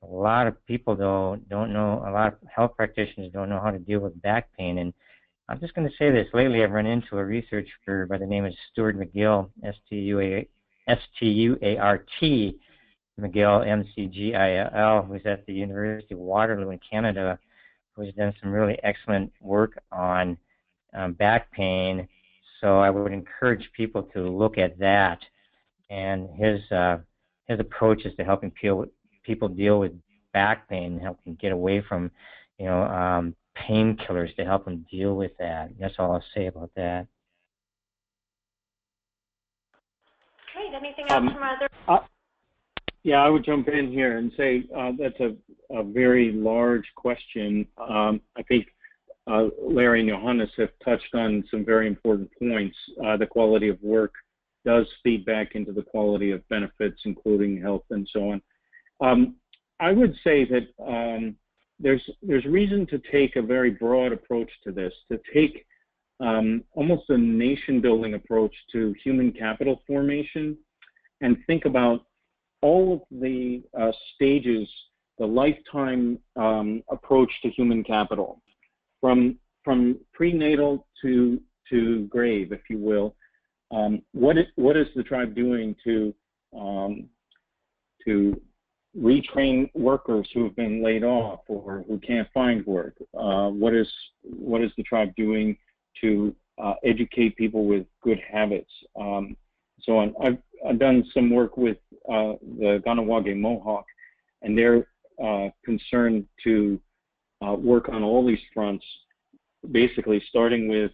A lot of people don't know, a lot of health practitioners don't know how to deal with back pain. And I'm just going to say this, lately I've run into a researcher by the name of Stuart McGill, S-T-U-A-R-T, McGill, M-C-G-I-L, who's at the University of Waterloo in Canada, who's done some really excellent work on back pain. So I would encourage people to look at that. And his approach is to helping people deal with back pain, help them get away from, painkillers to help them deal with that. That's all I'll say about that. Great. Anything else from other? Yeah, I would jump in here and say that's a very large question. I think Larry and Johannes have touched on some very important points. The quality of work does feed back into the quality of benefits, including health and so on. I would say that there's reason to take a very broad approach to this, to take almost a nation-building approach to human capital formation and think about all of the stages, the lifetime approach to human capital, from prenatal to grave, if you will. What is the tribe doing to retrain workers who have been laid off or who can't find work? What is the tribe doing to educate people with good habits? So on. I've done some work with the Ganawage Mohawk, and they're concerned to work on all these fronts, basically starting with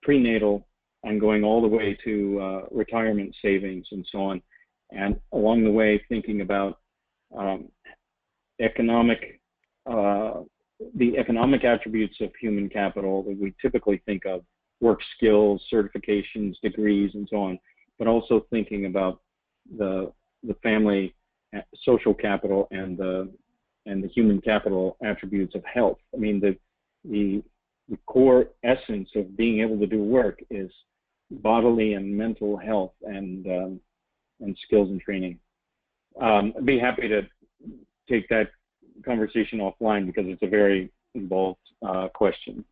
prenatal and going all the way to retirement savings and so on. And along the way, thinking about the economic attributes of human capital that we typically think of, work skills, certifications, degrees, and so on, but also thinking about the family social capital and the human capital attributes of health. I mean, the core essence of being able to do work is bodily and mental health and skills and training. I'd be happy to take that conversation offline because it's a very involved question.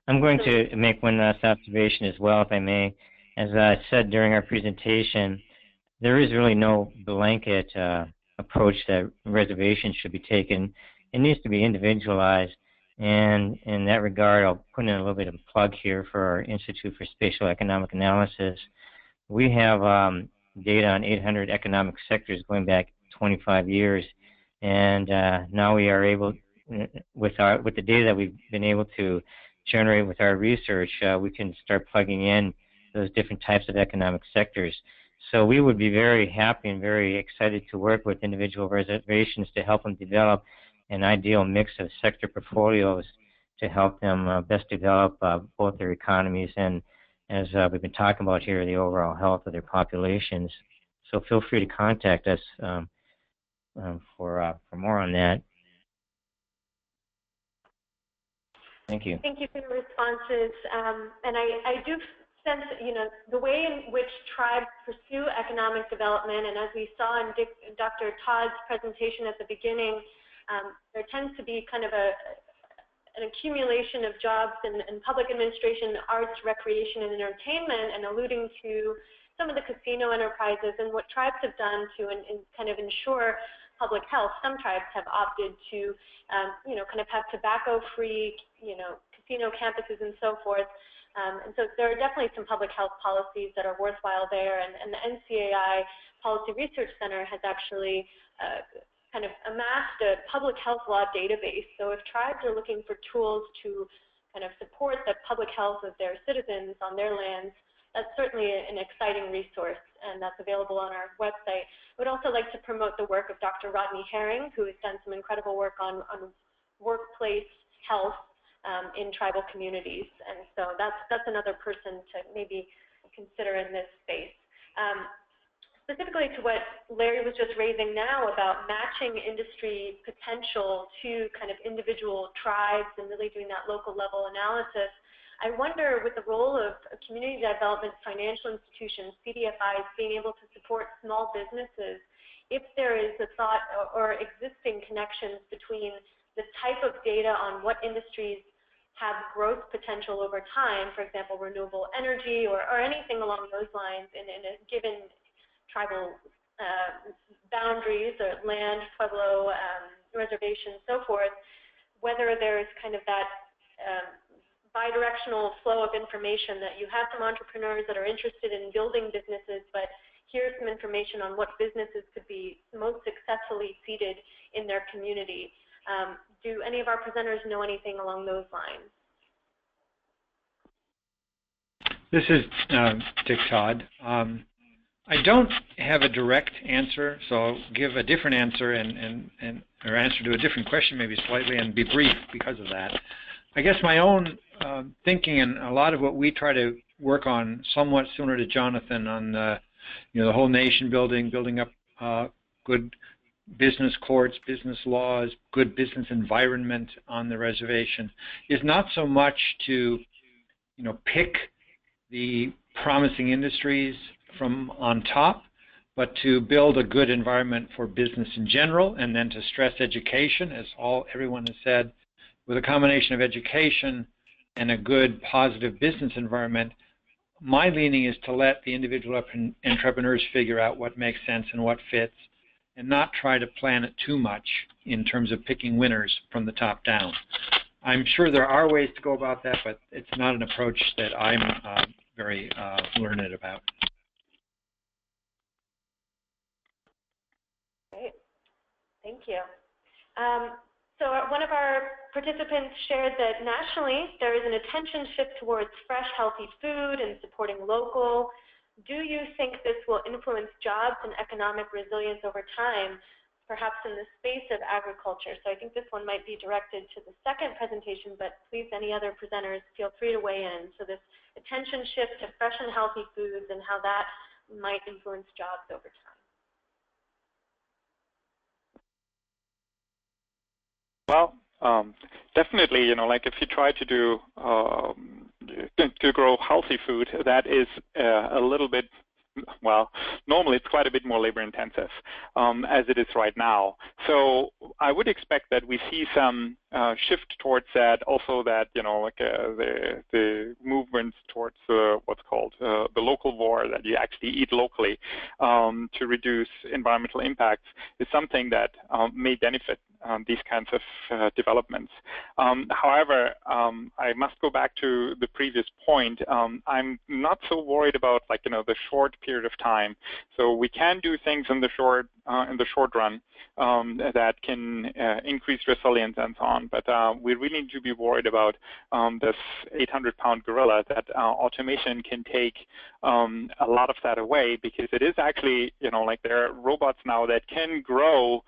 I'm going to make one last observation as well, if I may. As I said during our presentation, there is really no blanket approach that reservations should be taken. It needs to be individualized. And in that regard, I'll put in a little bit of a plug here for our Institute for Spatial Economic Analysis. We have data on 800 economic sectors going back 25 years. And now we are able, with the data that we've been able to generate with our research, we can start plugging in those different types of economic sectors. So we would be very happy and very excited to work with individual reservations to help them develop an ideal mix of sector portfolios to help them best develop both their economies and, as we've been talking about here, the overall health of their populations. So feel free to contact us for more on that. Thank you. Thank you for your responses. And I do sense, the way in which tribes pursue economic development, and as we saw in Dr. Todd's presentation at the beginning, there tends to be kind of an accumulation of jobs in public administration, arts, recreation, and entertainment, and alluding to some of the casino enterprises and what tribes have done to kind of ensure public health. Some tribes have opted to, kind of have tobacco-free, casino campuses and so forth. And so there are definitely some public health policies that are worthwhile there, and the NCAI Policy Research Center has actually kind of amassed a public health law database. So if tribes are looking for tools to kind of support the public health of their citizens on their lands, that's certainly an exciting resource, and that's available on our website. I would also like to promote the work of Dr. Rodney Herring, who has done some incredible work on workplace health in tribal communities, and so that's another person to maybe consider in this space. Specifically to what Larry was just raising now about matching industry potential to kind of individual tribes and really doing that local level analysis, I wonder, with the role of community development financial institutions, CDFIs, being able to support small businesses, if there is a thought or existing connections between the type of data on what industries have growth potential over time, for example, renewable energy or anything along those lines in a given tribal boundaries or land, pueblo, reservation, so forth, whether there is kind of that bidirectional flow of information that you have some entrepreneurs that are interested in building businesses, but here's some information on what businesses could be most successfully seeded in their community. Do any of our presenters know anything along those lines? This is Dick Todd. I don't have a direct answer, so I'll give a different answer or answer to a different question maybe slightly and be brief because of that. I guess my own thinking and a lot of what we try to work on, somewhat similar to Jonathan on the whole nation building up good business courts, business laws, good business environment on the reservation, is not so much to pick the promising industries from on top, but to build a good environment for business in general, and then to stress education, as everyone has said. With a combination of education and a good positive business environment, my leaning is to let the individual entrepreneurs figure out what makes sense and what fits, and not try to plan it too much in terms of picking winners from the top down. I'm sure there are ways to go about that, but it's not an approach that I'm very learned about. Great, thank you. So one of our participants shared that nationally there is an attention shift towards fresh, healthy food and supporting local. Do you think this will influence jobs and economic resilience over time, perhaps in the space of agriculture? So I think this one might be directed to the second presentation, but please, any other presenters, feel free to weigh in. So this attention shift to fresh and healthy foods and how that might influence jobs over time. Well, definitely, like if you try to do to grow healthy food, that is a little bit, well, normally it's quite a bit more labor intensive as it is right now. So I would expect that we see some shift towards that. Also, that the movements towards what's called the local war, that you actually eat locally to reduce environmental impacts, is something that may benefit these kinds of developments. However, I must go back to the previous point. I'm not so worried about the short period of time. So we can do things in the short run, that can increase resilience and so on. But we really need to be worried about this 800-pound gorilla that automation can take a lot of that away, because it is actually, like there are robots now that can grow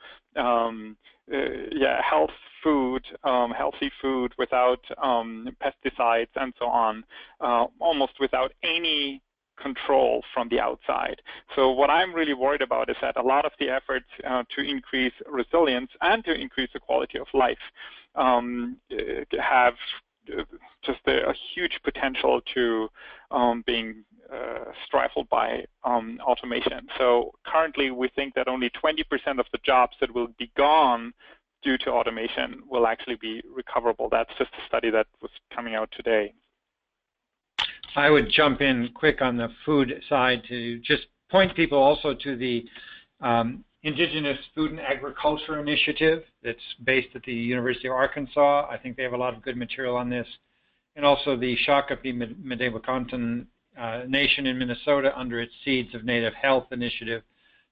healthy food without pesticides and so on, almost without any control from the outside. So what I'm really worried about is that a lot of the efforts to increase resilience and to increase the quality of life have just a huge potential to being stifled by automation. So currently we think that only 20% of the jobs that will be gone due to automation will actually be recoverable. That's just a study that was coming out today. I would jump in quick on the food side to just point people also to the Indigenous Food and Agriculture Initiative that's based at the University of Arkansas. I think they have a lot of good material on this. And also the Shakopee Medewakanton Nation in Minnesota under its Seeds of Native Health Initiative.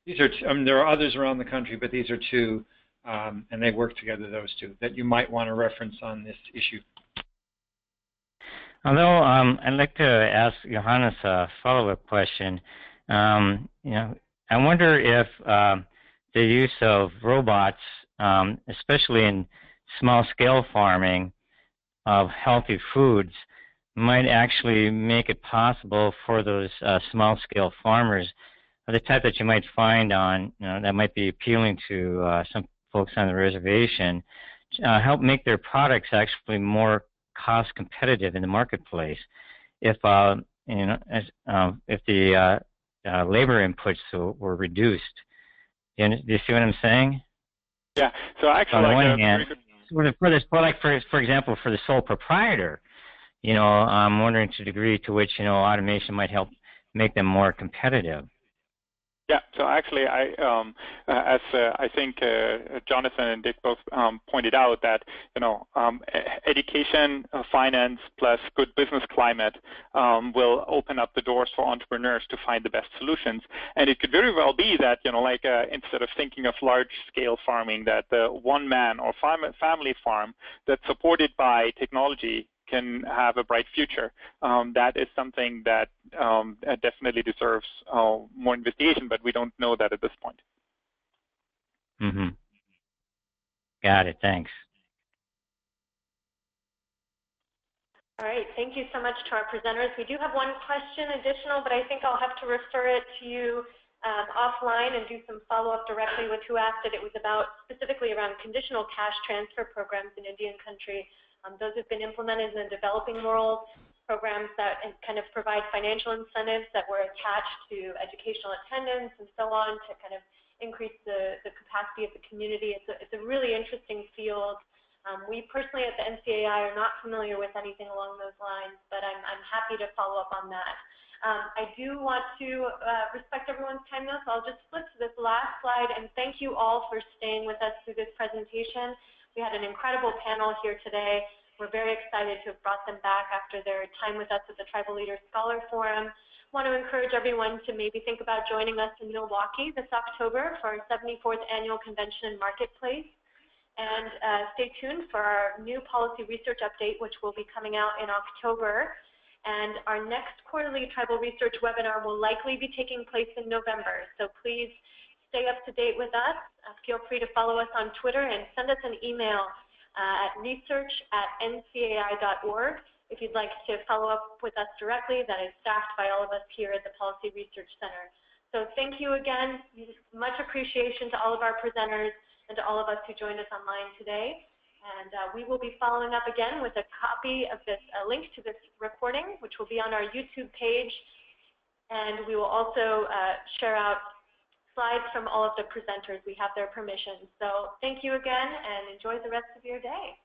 These are, there are others around the country, but these are two, and they work together, those two, that you might want to reference on this issue. Although I'd like to ask Johannes a follow-up question. I wonder if the use of robots, especially in small-scale farming of healthy foods, might actually make it possible for those small-scale farmers, the type that you might find on, that might be appealing to some folks on the reservation, help make their products actually more cost competitive in the marketplace. If if the labor inputs were reduced. Do you see what I'm saying? Yeah. So actually, on the one hand, for example, for the sole proprietor, I'm wondering to the degree to which automation might help make them more competitive. Yeah, so actually, as I think Jonathan and Dick both pointed out, that education, finance, plus good business climate will open up the doors for entrepreneurs to find the best solutions. And it could very well be that instead of thinking of large-scale farming, that the one-man or family farm that's supported by technology can have a bright future. That is something that definitely deserves more investigation, but we don't know that at this point. Mm-hmm. Got it. Thanks. All right. Thank you so much to our presenters. We do have one question additional, but I think I'll have to refer it to you offline and do some follow-up directly with who asked it. It was about specifically around conditional cash transfer programs in Indian country. Those have been implemented in the developing world, programs that kind of provide financial incentives that were attached to educational attendance and so on to kind of increase the capacity of the community. It's a really interesting field. We personally at the NCAI are not familiar with anything along those lines, but I'm happy to follow up on that. I do want to respect everyone's time though, so I'll just flip to this last slide and thank you all for staying with us through this presentation. We had an incredible panel here today. We're very excited to have brought them back after their time with us at the Tribal Leaders Scholar Forum. I want to encourage everyone to maybe think about joining us in Milwaukee this October for our 74th Annual Convention and Marketplace. And stay tuned for our new policy research update, which will be coming out in October. And our next quarterly tribal research webinar will likely be taking place in November. So please stay up to date with us. Feel free to follow us on Twitter and send us an email at research@ncai.org if you'd like to follow up with us directly. That is staffed by all of us here at the Policy Research Center. So thank you again. Much appreciation to all of our presenters and to all of us who joined us online today. And we will be following up again with a copy of this, a link to this recording, which will be on our YouTube page. And we will also share out slides from all of the presenters. We have their permission. So thank you again and enjoy the rest of your day.